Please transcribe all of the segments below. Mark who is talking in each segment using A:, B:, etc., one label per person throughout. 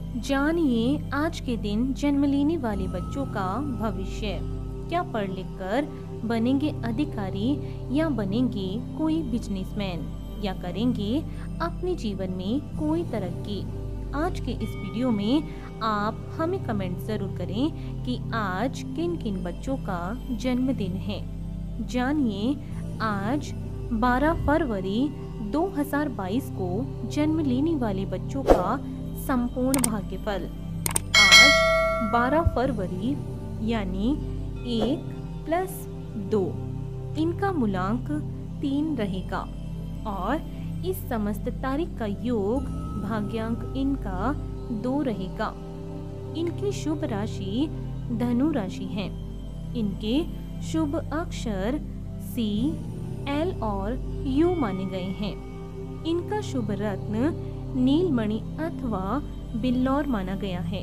A: जानिए आज के दिन जन्म लेने वाले बच्चों का भविष्य। क्या पढ़ लिख कर बनेंगे अधिकारी या बनेंगे कोई बिजनेसमैन या करेंगे अपने जीवन में कोई तरक्की। आज के इस वीडियो में आप हमें कमेंट जरूर करें कि आज किन किन बच्चों का जन्मदिन है। जानिए आज 12 फरवरी 2022 को जन्म लेने वाले बच्चों का संपूर्ण भाग्यफल। आज 12 फरवरी यानी 1 + 2 इनका मूलांक 3 रहेगा और इस समस्त तारीख का योग भाग्यांक इनका 2 रहेगा। इनकी शुभ राशि धनु राशि है। इनके शुभ अक्षर C, L और U माने गए हैं। इनका शुभ रत्न नीलमणि अथवा बिल्लौर माना गया है।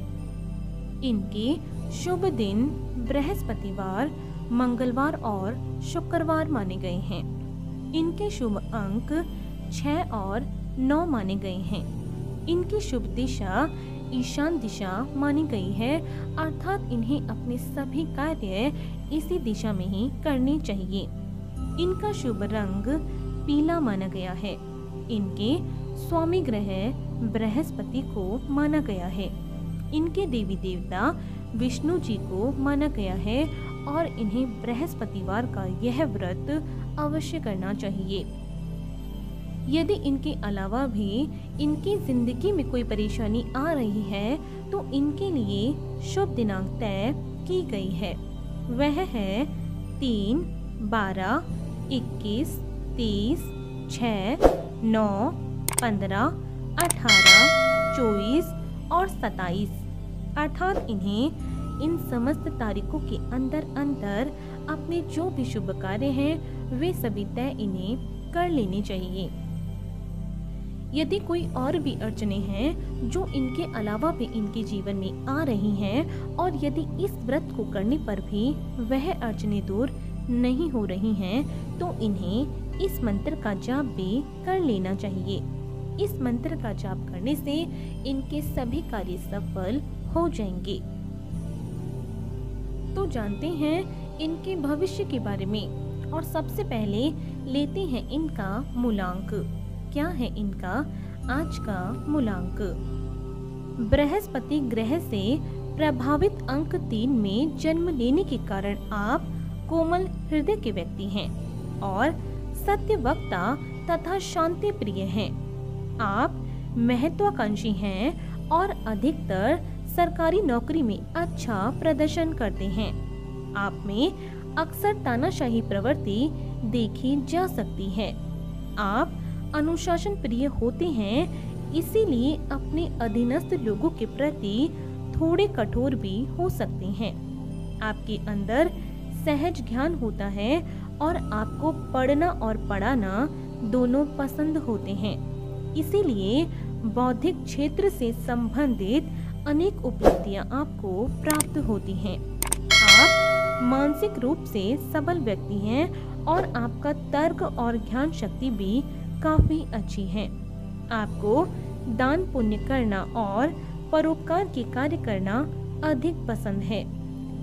A: इनके शुभ दिन बृहस्पतिवार, मंगलवार और शुक्रवार माने गए हैं। इनके शुभ अंक 6 और 9 माने गए हैं। इनकी शुभ दिशा ईशान दिशा मानी गई है, अर्थात इन्हें अपने सभी कार्य इसी दिशा में ही करने चाहिए। इनका शुभ रंग पीला माना गया है। इनके स्वामी ग्रह बृहस्पति को माना गया है। इनके देवी देवता विष्णु जी को माना गया है और इन्हें बृहस्पतिवार का यह व्रत अवश्य करना चाहिए। यदि इनके अलावा भी इनकी जिंदगी में कोई परेशानी आ रही है तो इनके लिए शुभ दिनांक तय की गई है। वह है 3, 12, 21, 30, 6, 9, 15, 18, 24 और 27, अर्थात इन्हें इन समस्त तारीखों के अंदर अपने जो भी शुभ कार्य हैं वे सभी तय इन्हें कर लेने चाहिए। यदि कोई और भी अड़चने हैं जो इनके अलावा भी इनके जीवन में आ रही हैं और यदि इस व्रत को करने पर भी वह अड़चने दूर नहीं हो रही हैं तो इन्हें इस मंत्र का जाप भी कर लेना चाहिए। इस मंत्र का जाप करने से इनके सभी कार्य सफल हो जाएंगे। तो जानते हैं इनके भविष्य के बारे में और सबसे पहले लेते हैं इनका मूलांक। क्या है इनका आज का मूलांक? बृहस्पति ग्रह से प्रभावित अंक 3 में जन्म लेने के कारण आप कोमल हृदय के व्यक्ति हैं और सत्यवक्ता तथा शांति प्रिय हैं। आप महत्वाकांक्षी हैं और अधिकतर सरकारी नौकरी में अच्छा प्रदर्शन करते हैं। आप में अक्सर तानाशाही प्रवृत्ति देखी जा सकती है। आप अनुशासन प्रिय होते हैं, इसीलिए अपने अधीनस्थ लोगों के प्रति थोड़े कठोर भी हो सकते हैं। आपके अंदर सहज ज्ञान होता है और आपको पढ़ना और पढ़ाना दोनों पसंद होते हैं। इसीलिए बौद्धिक क्षेत्र से संबंधित अनेक उपलब्धियां आपको प्राप्त होती हैं। आप मानसिक रूप से सबल व्यक्ति हैं और आपका तर्क और ज्ञान शक्ति भी काफी अच्छी है। आपको दान पुण्य करना और परोपकार के कार्य करना अधिक पसंद है।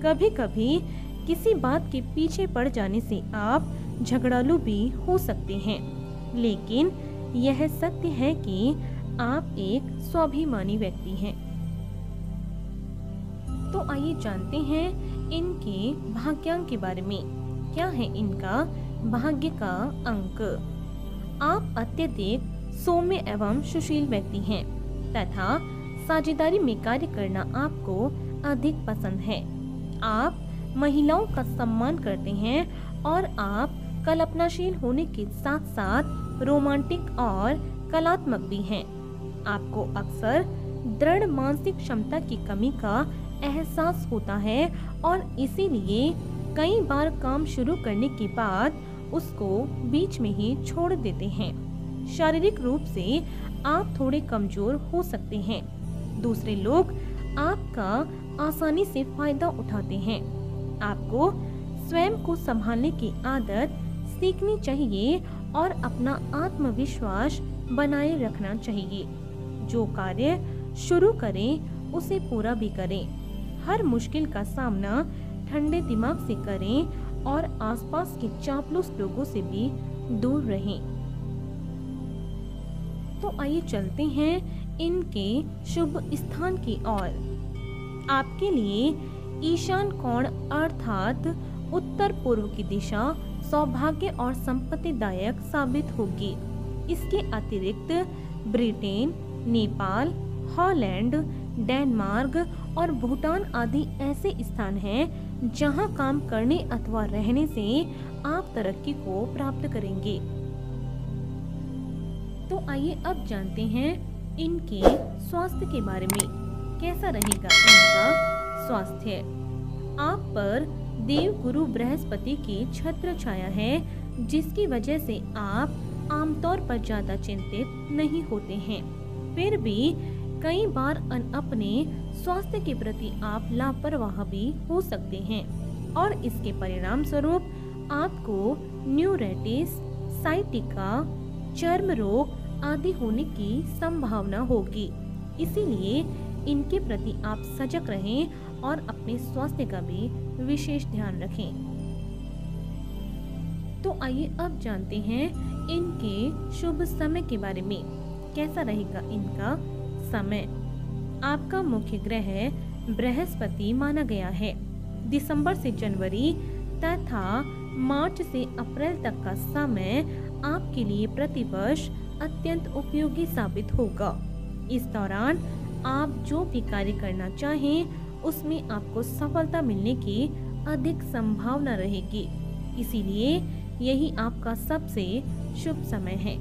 A: कभी कभी किसी बात के पीछे पड़ जाने से आप झगड़ालू भी हो सकते हैं, लेकिन यह सत्य है कि आप एक स्वाभिमानी व्यक्ति हैं। तो आइए जानते हैं इनके भाग्यांक के बारे में। क्या है इनका भाग्य का अंक? आप अत्यधिक सौम्य एवं सुशील व्यक्ति हैं तथा साझेदारी में कार्य करना आपको अधिक पसंद है। आप महिलाओं का सम्मान करते हैं और आप कल्पनाशील होने के साथ साथ रोमांटिक और कलात्मक भी हैं। आपको अक्सर दृढ़ मानसिक क्षमता की कमी का एहसास होता है और इसीलिए कई बार काम शुरू करने के बाद उसको बीच में ही छोड़ देते हैं। शारीरिक रूप से आप थोड़े कमजोर हो सकते हैं। दूसरे लोग आपका आसानी से फायदा उठाते हैं। आपको स्वयं को संभालने की आदत सीखनी चाहिए और अपना आत्मविश्वास बनाए रखना चाहिए। जो कार्य शुरू करें उसे पूरा भी करें। हर मुश्किल का सामना ठंडे दिमाग से करें और आसपास के चापलूस लोगों से भी दूर रहें। तो आइए चलते हैं इनके शुभ स्थान की ओर। आपके लिए ईशान कोण अर्थात उत्तर पूर्व की दिशा सौभाग्य और संपत्तिदायक साबित होगी। इसके अतिरिक्त ब्रिटेन, नेपाल, हॉलैंड, डेनमार्क और भूटान आदि ऐसे स्थान हैं जहां काम करने अथवा रहने से आप तरक्की को प्राप्त करेंगे। तो आइए अब जानते हैं इनके स्वास्थ्य के बारे में। कैसा रहेगा इनका स्वास्थ्य? आप पर देव गुरु बृहस्पति की छत्र छाया है, जिसकी वजह से आप आमतौर पर ज्यादा चिंतित नहीं होते हैं। फिर भी कई बार अपने स्वास्थ्य के प्रति आप लापरवाह भी हो सकते हैं और इसके परिणाम स्वरूप आपको न्यूराइटिस, साइटिका, चर्म रोग आदि होने की संभावना होगी। इसीलिए इनके प्रति आप सजग रहें और अपने स्वास्थ्य का भी विशेष ध्यान रखें। तो आइए अब जानते हैं इनके शुभ समय के बारे में। कैसा रहेगा इनका समय? आपका मुख्य ग्रह बृहस्पति माना गया है। दिसंबर से जनवरी तथा मार्च से अप्रैल तक का समय आपके लिए प्रतिवर्ष अत्यंत उपयोगी साबित होगा। इस दौरान आप जो भी कार्य करना चाहें उसमें आपको सफलता मिलने की अधिक संभावना रहेगी। इसीलिए यही आपका सबसे शुभ समय है।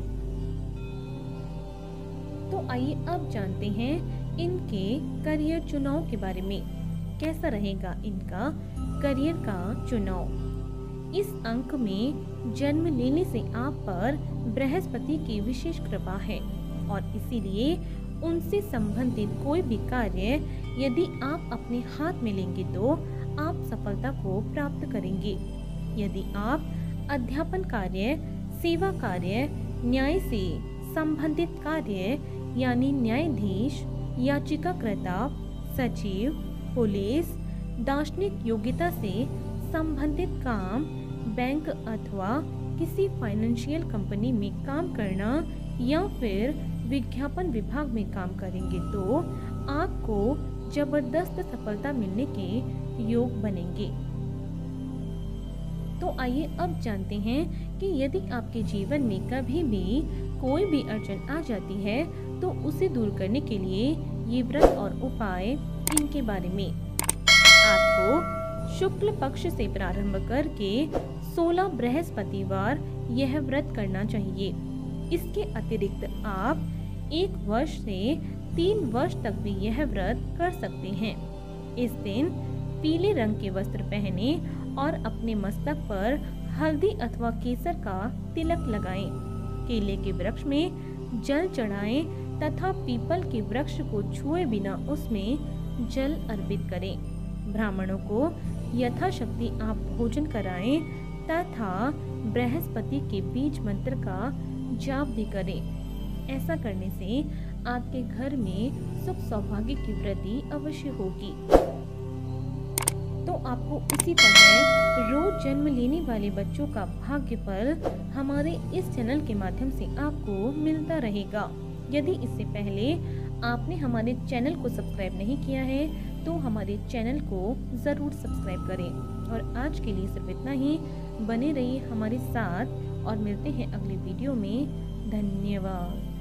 A: तो आइए अब जानते हैं इनके करियर चुनाव के बारे में। कैसा रहेगा इनका करियर का चुनाव? इस अंक में जन्म लेने से आप पर बृहस्पति की विशेष कृपा है और इसीलिए उनसे संबंधित कोई भी कार्य यदि आप अपने हाथ में लेंगे तो आप सफलता को प्राप्त करेंगे। यदि आप अध्यापन कार्य, सेवा कार्य, न्याय से संबंधित कार्य यानी न्यायाधीश, याचिकाकर्ता, सचिव, पुलिस, दार्शनिक योग्यता से संबंधित काम, बैंक अथवा किसी फाइनेंशियल कंपनी में काम करना या फिर विज्ञापन विभाग में काम करेंगे तो आपको जबरदस्त सफलता मिलने के योग बनेंगे। तो आइए अब जानते हैं कि यदि आपके जीवन में कभी भी कोई भी अड़चन आ जाती है तो उसे दूर करने के लिए ये व्रत और उपाय इनके बारे में। आपको शुक्ल पक्ष से प्रारंभ करके 16 बृहस्पतिवार यह व्रत करना चाहिए। इसके अतिरिक्त आप 1 वर्ष से 3 वर्ष तक भी यह व्रत कर सकते हैं। इस दिन पीले रंग के वस्त्र पहने और अपने मस्तक पर हल्दी अथवा केसर का तिलक लगाएं। केले के वृक्ष में जल चढ़ाएं तथा पीपल के वृक्ष को छुए बिना उसमें जल अर्पित करें। ब्राह्मणों को यथाशक्ति आप भोजन कराएं तथा बृहस्पति के बीज मंत्र का जाप भी करें। ऐसा करने से आपके घर में सुख सौभाग्य की वृद्धि अवश्य होगी। तो आपको इसी तरह रोज जन्म लेने वाले बच्चों का भाग्य फल हमारे इस चैनल के माध्यम से आपको मिलता रहेगा। यदि इससे पहले आपने हमारे चैनल को सब्सक्राइब नहीं किया है तो हमारे चैनल को ज़रूर सब्सक्राइब करें। और आज के लिए सिर्फ इतना ही। बने रहिए हमारे साथ और मिलते हैं अगले वीडियो में। धन्यवाद।